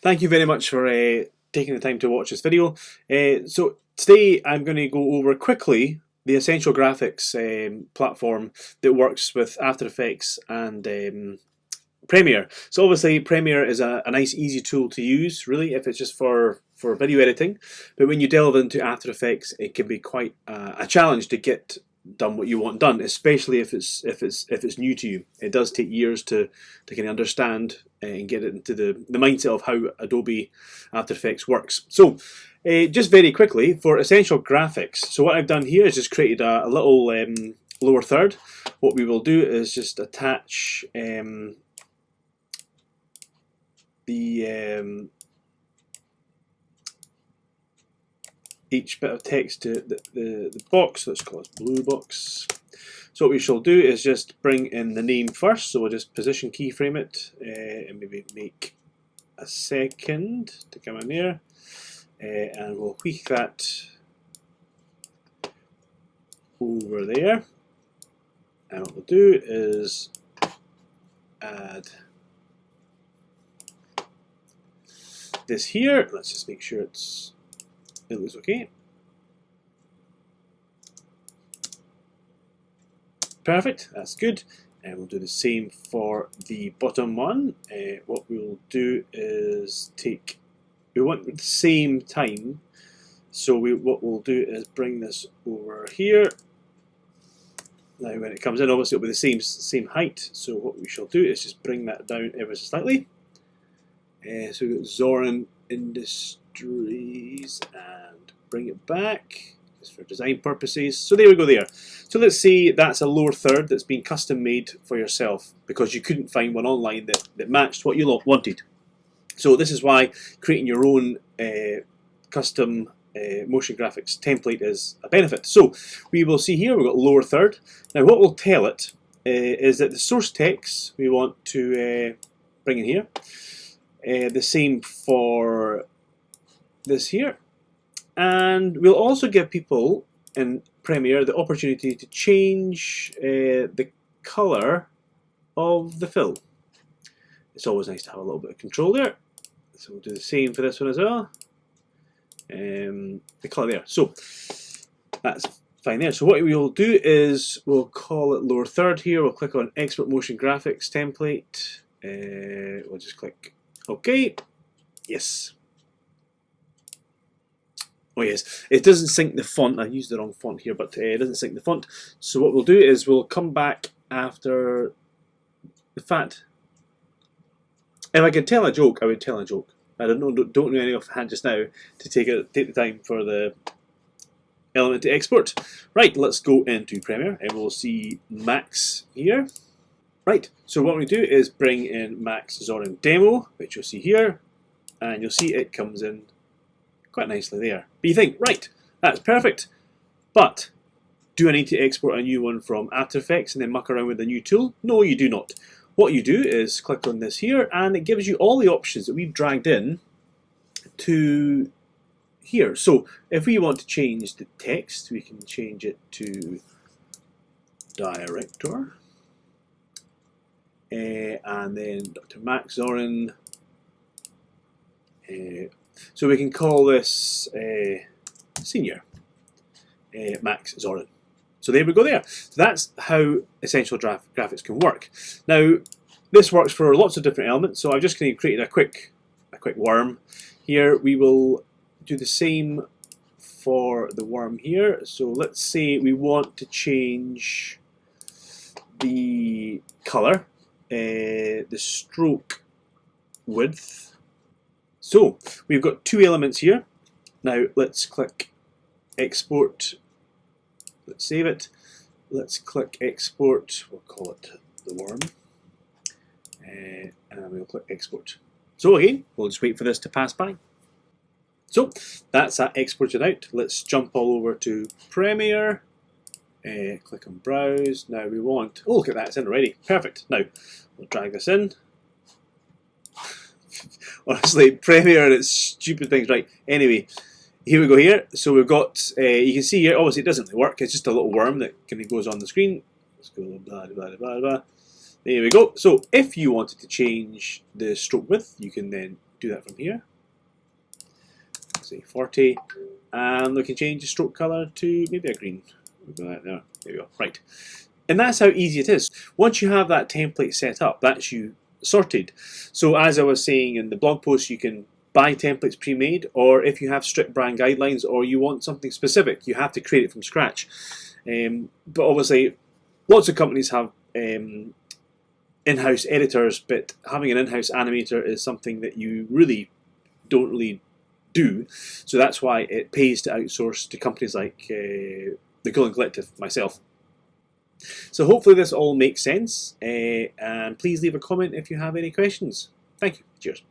Thank you very much for taking the time to watch this video. So today I'm going to go over quickly the Essential Graphics platform that works with After Effects and Premiere. So obviously Premiere is a nice easy tool to use really if it's just for video editing, but when you delve into After Effects it can be quite a challenge to get done what you want done, especially if it's new to you. It does take years to kind of understand and get it into the mindset of how Adobe After Effects works. So just very quickly for Essential Graphics, so what I've done here is just created a little lower third. What we will do is just attach each bit of text to the box. Let's call it blue box. So what we shall do is just bring in the name first. So we'll just position keyframe it and maybe make a second to come in there, and we'll tweak that over there. And what we'll do is add this here. Let's just make sure it looks okay. Perfect, that's good. And we'll do the same for the bottom one. What we'll do is we want the same time. So what we'll do is bring this over here. Now when it comes in, obviously it'll be the same height. So what we shall do is just bring that down ever so slightly. So we've got Zorin Industries and bring it back just for design purposes. So there we go there. So let's see, that's a lower third that's been custom made for yourself because you couldn't find one online that matched what you wanted. So this is why creating your own custom motion graphics template is a benefit. So we will see here we've got lower third. Now what we'll tell it is that the source text we want to bring in here. The same for this here, and we'll also give people in Premiere the opportunity to change the color of the fill. It's always nice to have a little bit of control there, so we'll do the same for this one as well. The color there, so that's fine there. So what we'll do is we'll call it lower third here. We'll click on Export Motion Graphics Template. We'll just click OK. Yes. Oh yes, it doesn't sync the font. I used the wrong font here, but it doesn't sync the font. So what we'll do is we'll come back after the fact. If I could tell a joke, I would tell a joke. I don't know any offhand just now to take the time for the element to export. Right, let's go into Premiere and we'll see Max here. Right, so what we do is bring in Max Zorin Demo, which you'll see here, and you'll see it comes in quite nicely there. But you think, right, that's perfect, but do I need to export a new one from After Effects and then muck around with the new tool? No, you do not. What you do is click on this here, and it gives you all the options that we've dragged in to here. So if we want to change the text, we can change it to Director. And then Dr. Max Zorin. So we can call this Senior Max Zorin. So there we go there. So that's how Essential Graphics can work. Now this works for lots of different elements. So I've just created a quick worm. Here we will do the same for the worm here. So let's say we want to change the color. The stroke width. So we've got two elements here. Now let's click export. Let's save it. Let's click export. We'll call it the worm, and we'll click export. So again, we'll just wait for this to pass by. So that's that exported out. Let's jump all over to Premiere. Click on browse. Now we want, oh look at that, it's in already. Perfect. Now we'll drag this in. Honestly, Premiere and its stupid things. Right, anyway, here we go here. So we've got, you can see here, obviously it doesn't really work, it's just a little worm that kind of goes on the screen. Let's go blah blah blah blah blah. There we go. So if you wanted to change the stroke width, you can then do that from here. Say 40, and we can change the stroke color to maybe a green. There we go. Right. And that's how easy it is. Once you have that template set up, that's you sorted. So as I was saying in the blog post, you can buy templates pre-made, or if you have strict brand guidelines or you want something specific, you have to create it from scratch. But obviously, lots of companies have in-house editors, but having an in-house animator is something that you don't really do. So that's why it pays to outsource to companies like the Golden Collective, myself. So hopefully this all makes sense, and please leave a comment if you have any questions. Thank you. Cheers.